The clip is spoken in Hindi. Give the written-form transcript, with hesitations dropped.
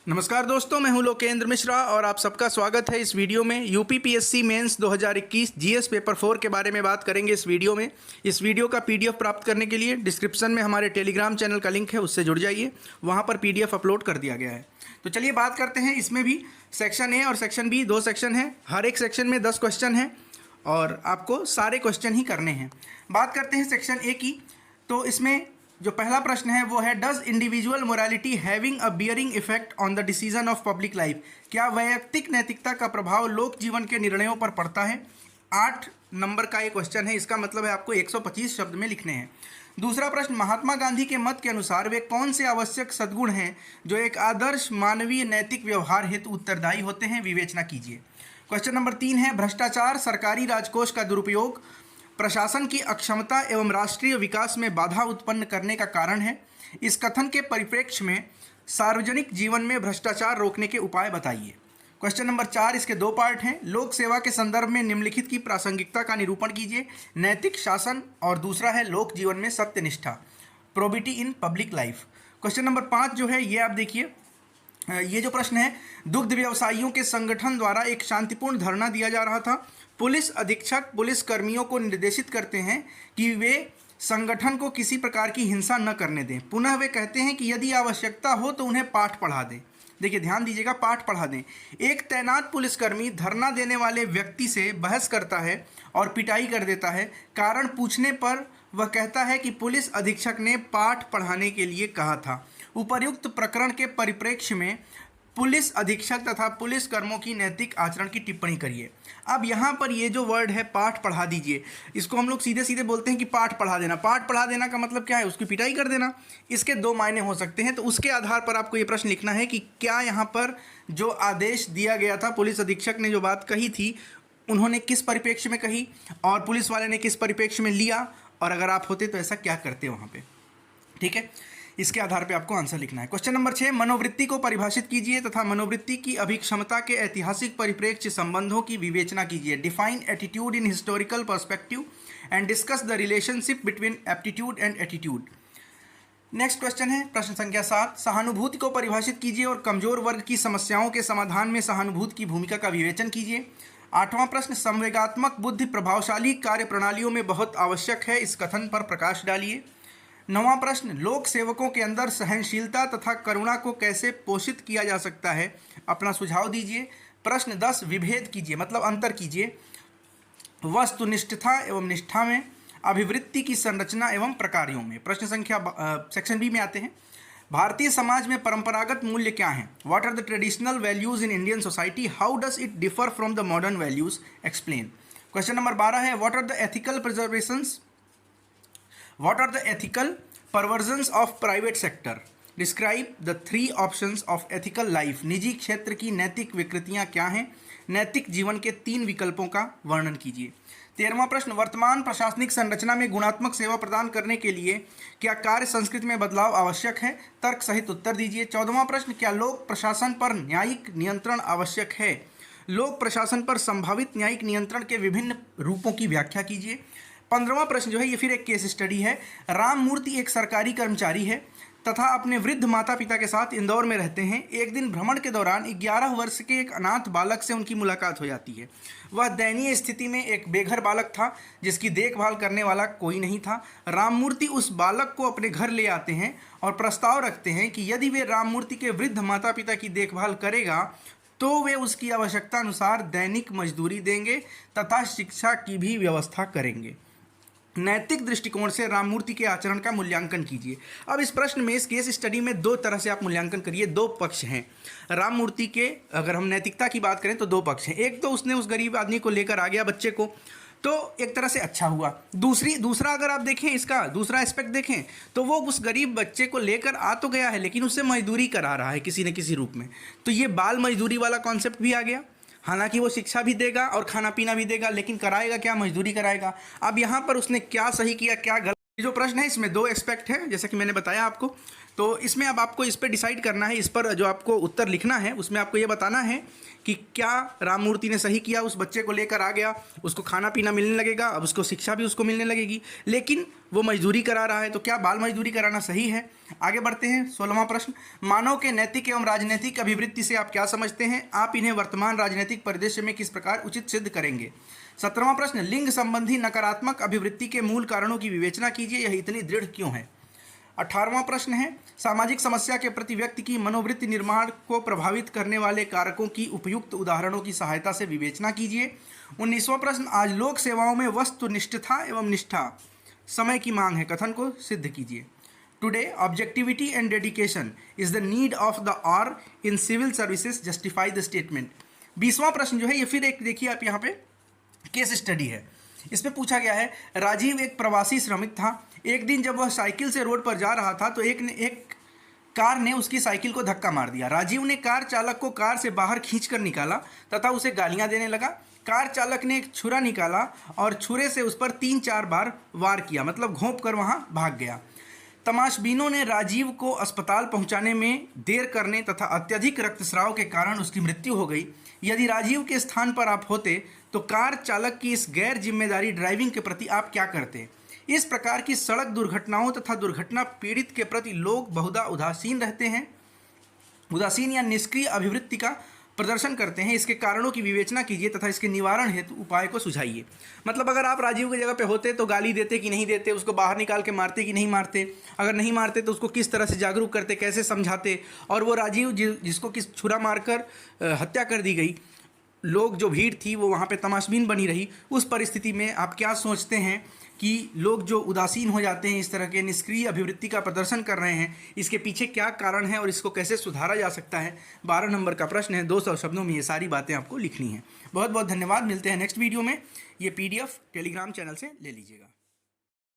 नमस्कार दोस्तों, मैं हूं लोकेंद्र मिश्रा और आप सबका स्वागत है इस वीडियो में। यूपीपीएससी मेंस 2021 जीएस पेपर 4 के बारे में बात करेंगे इस वीडियो में। इस वीडियो का पीडीएफ प्राप्त करने के लिए डिस्क्रिप्शन में हमारे टेलीग्राम चैनल का लिंक है, उससे जुड़ जाइए। वहां पर पीडीएफ अपलोड कर दिया गया है। तो चलिए बात करते हैं। इसमें भी सेक्शन ए और सेक्शन बी, 2 सेक्शन हैं। हर एक सेक्शन में 10 क्वेश्चन हैं और आपको सारे क्वेश्चन ही करने हैं। बात करते हैं सेक्शन ए की। तो इसमें जो पहला प्रश्न है वो है, does individual morality having a bearing effect on the decision of public life? क्या वैयक्तिक नैतिकता का प्रभाव लोक जीवन के निर्णयों पर पड़ता है? 8 नंबर का ये क्वेश्चन है। इसका मतलब है आपको 125 शब्द में लिखने हैं। दूसरा प्रश्न, महात्मा गांधी के मत के अनुसार वे कौन से आवश्यक सद्गुण हैं जो एक आदर्श मानवीय नैतिक व्यवहार हेतु उत्तरदायी होते हैं? विवेचना कीजिए। क्वेश्चन नंबर 3 है, भ्रष्टाचार, सरकारी राजकोष का दुरुपयोग, प्रशासन की अक्षमता एवं राष्ट्रीय विकास में बाधा उत्पन्न करने का कारण है। इस कथन के परिप्रेक्ष्य में सार्वजनिक जीवन में भ्रष्टाचार रोकने के उपाय बताइए। क्वेश्चन नंबर 4, इसके 2 पार्ट हैं। लोक सेवा के संदर्भ में निम्नलिखित की प्रासंगिकता का निरूपण कीजिए। नैतिक शासन, और दूसरा है लोक जीवन में सत्यनिष्ठा, probity in public life. Question number 5 जो है ये आप देखिए, ये जो प्रश्न है, दुग्ध व्यवसायियों के संगठन द्वारा एक शांतिपूर्ण धरना दिया जा रहा था। पुलिस अधीक्षक पुलिस कर्मियों को निर्देशित करते हैं कि वे संगठन को किसी प्रकार की हिंसा न करने दें। पुनः वे कहते हैं कि यदि आवश्यकता हो तो उन्हें पाठ पढ़ा दें। देखिए, ध्यान दीजिएगा, पाठ पढ़ा दें। एक तैनात पुलिसकर्मी धरना देने वाले व्यक्ति से बहस करता है और पिटाई कर देता है। कारण पूछने पर वह कहता है कि पुलिस अधीक्षक ने पाठ पढ़ाने के लिए कहा था। उपर्युक्त प्रकरण के परिप्रेक्ष्य में पुलिस अधीक्षक तथा पुलिस कर्मियों की नैतिक आचरण की टिप्पणी करिए। अब यहाँ पर ये जो वर्ड है पाठ पढ़ा दीजिए, इसको हम लोग सीधे सीधे बोलते हैं कि पाठ पढ़ा देना। पाठ पढ़ा देना का मतलब क्या है? उसकी पिटाई कर देना। इसके 2 मायने हो सकते हैं। तो उसके आधार पर आपको ये प्रश्न लिखना है कि क्या यहाँ पर जो आदेश दिया गया था, पुलिस अधीक्षक ने जो बात कही थी, उन्होंने किस परिप्रेक्ष्य में कही और पुलिस वाले ने किस परिप्रेक्ष्य में लिया, और अगर आप होते तो ऐसा क्या करते वहाँ पे। ठीक है, इसके आधार पे आपको आंसर लिखना है। क्वेश्चन नंबर 6, मनोवृत्ति को परिभाषित कीजिए तथा मनोवृत्ति की अभिक्षमता के ऐतिहासिक परिप्रेक्ष्य संबंधों की विवेचना कीजिए। Define attitude in historical perspective and discuss the relationship between aptitude and attitude. Next question है प्रश्न संख्या 7, सहानुभूति को परिभाषित कीजिए और कमजोर वर्ग की समस्याओं के समाधान में सहानुभूति की भूमिका का विवेचन कीजिए। 8वां प्रश्न, संवेगात्मक बुद्धि प्रभावशाली कार्य प्रणालियों में बहुत आवश्यक है, इस कथन पर प्रकाश डालिए। 9वां प्रश्न, लोक सेवकों के अंदर सहनशीलता तथा करुणा को कैसे पोषित किया जा सकता है, अपना सुझाव दीजिए। प्रश्न 10, विभेद कीजिए, मतलब अंतर कीजिए वस्तुनिष्ठता एवं निष्ठा में, अभिवृत्ति की संरचना एवं प्रकारों में। प्रश्न संख्या सेक्शन बी में आते हैं। भारतीय समाज में परंपरागत मूल्य क्या हैं? What are the traditional values in Indian society? How does it differ from the modern values? Explain. Question number 12 है, what are the ethical preservations? What are the ethical perversions of private sector? Describe the 3 options of ethical life. निजी क्षेत्र की नैतिक विकृतियां क्या हैं? नैतिक जीवन के 3 विकल्पों का वर्णन कीजिए। 13वां प्रश्न, वर्तमान प्रशासनिक संरचना में गुणात्मक सेवा प्रदान करने के लिए क्या कार्य संस्कृति में बदलाव आवश्यक है? तर्क सहित उत्तर दीजिए। 14वां प्रश्न, क्या लोक प्रशासन पर न्यायिक नियंत्रण आवश्यक है? लोक प्रशासन पर संभावित न्यायिक नियंत्रण के विभिन्न रूपों की व्याख्या कीजिए। 15वां प्रश्न जो है ये फिर एक केस स्टडी है। राम मूर्ति एक सरकारी कर्मचारी है तथा अपने वृद्ध माता पिता के साथ इंदौर में रहते हैं। एक दिन भ्रमण के दौरान 11 वर्ष के एक अनाथ बालक से उनकी मुलाकात हो जाती है। वह दयनीय स्थिति में एक बेघर बालक था जिसकी देखभाल करने वाला कोई नहीं था। राममूर्ति उस बालक को अपने घर ले आते हैं और प्रस्ताव रखते हैं कि यदि वे राममूर्ति के वृद्ध माता पिता की देखभाल करेगा तो वे उसकी आवश्यकता अनुसार दैनिक मजदूरी देंगे तथा शिक्षा की भी व्यवस्था करेंगे। नैतिक दृष्टिकोण से राममूर्ति के आचरण का मूल्यांकन कीजिए। अब इस प्रश्न में, इस केस स्टडी में 2 तरह से आप मूल्यांकन करिए। 2 पक्ष हैं राममूर्ति के। अगर हम नैतिकता की बात करें तो 2 पक्ष हैं। एक तो उसने उस गरीब आदमी को लेकर आ गया, बच्चे को, तो एक तरह से अच्छा हुआ। दूसरा अगर आप देखें, इसका दूसरा एस्पेक्ट देखें तो वो उस गरीब बच्चे को लेकर आ तो गया है लेकिन उससे मजदूरी करा रहा है किसी न किसी रूप में। तो ये बाल मजदूरी वाला कॉन्सेप्ट भी आ गया। हालांकि वो शिक्षा भी देगा और खाना पीना भी देगा, लेकिन कराएगा क्या? मजदूरी कराएगा। अब यहाँ पर उसने क्या सही किया, क्या गलत ये जो प्रश्न है इसमें 2 एस्पेक्ट है, जैसा कि मैंने बताया आपको। तो इसमें अब आपको इस पर डिसाइड करना है, इस पर जो आपको उत्तर लिखना है उसमें आपको ये बताना है कि क्या राममूर्ति ने सही किया, उस बच्चे को लेकर आ गया, उसको खाना पीना मिलने लगेगा, अब उसको शिक्षा भी उसको मिलने लगेगी, लेकिन वो मजदूरी करा रहा है, तो क्या बाल मजदूरी कराना सही है। आगे बढ़ते हैं। 16वां प्रश्न, मानव के नैतिक एवं राजनीतिक अभिवृत्ति से आप क्या समझते हैं, आप इन्हें वर्तमान राजनीतिक परिदृश्य में किस प्रकार उचित सिद्ध करेंगे। 17वां प्रश्न, लिंग संबंधी नकारात्मक अभिवृत्ति के मूल कारणों की विवेचना कीजिए, यह इतनी दृढ़ क्यों है। 18वां प्रश्न है, सामाजिक समस्या के प्रति व्यक्ति की मनोवृत्ति निर्माण को प्रभावित करने वाले कारकों की उपयुक्त उदाहरणों की सहायता से विवेचना कीजिए। 19वां प्रश्न, आज लोक सेवाओं में वस्तुनिष्ठता एवं निष्ठा समय की मांग है, कथन को सिद्ध कीजिए। Today objectivity and dedication is the need of the hour in civil services, justify the statement. 20वां प्रश्न जो है ये फिर एक देखिए आप यहाँ पे केस स्टडी है। इसमें पूछा गया है, राजीव एक प्रवासी श्रमिक था। एक दिन जब वह साइकिल से रोड पर जा रहा था तो एक कार ने उसकी साइकिल को धक्का मार दिया। राजीव ने कार चालक को कार से बाहर खींचकर निकाला तथा उसे गालियां देने लगा। कार चालक ने एक छुरा निकाला और छुरे से उस पर 3-4 बार वार किया, मतलब घोंप कर वहां भाग गया। तमाशबीनों ने राजीव को अस्पताल पहुंचाने में देर करने तथा अत्यधिक रक्तस्राव के कारण उसकी मृत्यु हो गई। यदि राजीव के स्थान पर आप होते तो कार चालक की इस गैर जिम्मेदारी ड्राइविंग के प्रति आप क्या करते। इस प्रकार की सड़क दुर्घटनाओं तथा दुर्घटना पीड़ित के प्रति लोग बहुधा उदासीन रहते हैं, उदासीन या निष्क्रिय अभिवृत्ति का प्रदर्शन करते हैं। इसके कारणों की विवेचना कीजिए तथा इसके निवारण हेतु उपाय को सुझाइए। मतलब अगर आप राजीव की जगह पे होते तो गाली देते कि नहीं देते, उसको बाहर निकाल के मारते कि नहीं मारते, अगर नहीं मारते तो उसको किस तरह से जागरूक करते, कैसे समझाते। और वो राजीव जिसको किस छुरा मारकर हत्या कर दी गई, लोग जो भीड़ थी वो वहाँ पे तमाशबीन बनी रही, उस परिस्थिति में आप क्या सोचते हैं कि लोग जो उदासीन हो जाते हैं, इस तरह के निष्क्रिय अभिवृत्ति का प्रदर्शन कर रहे हैं, इसके पीछे क्या कारण है और इसको कैसे सुधारा जा सकता है। 12 नंबर का प्रश्न है, 200 शब्दों में ये सारी बातें आपको लिखनी है। बहुत बहुत धन्यवाद, मिलते हैं नेक्स्ट वीडियो में। ये PDF टेलीग्राम चैनल से ले लीजिएगा।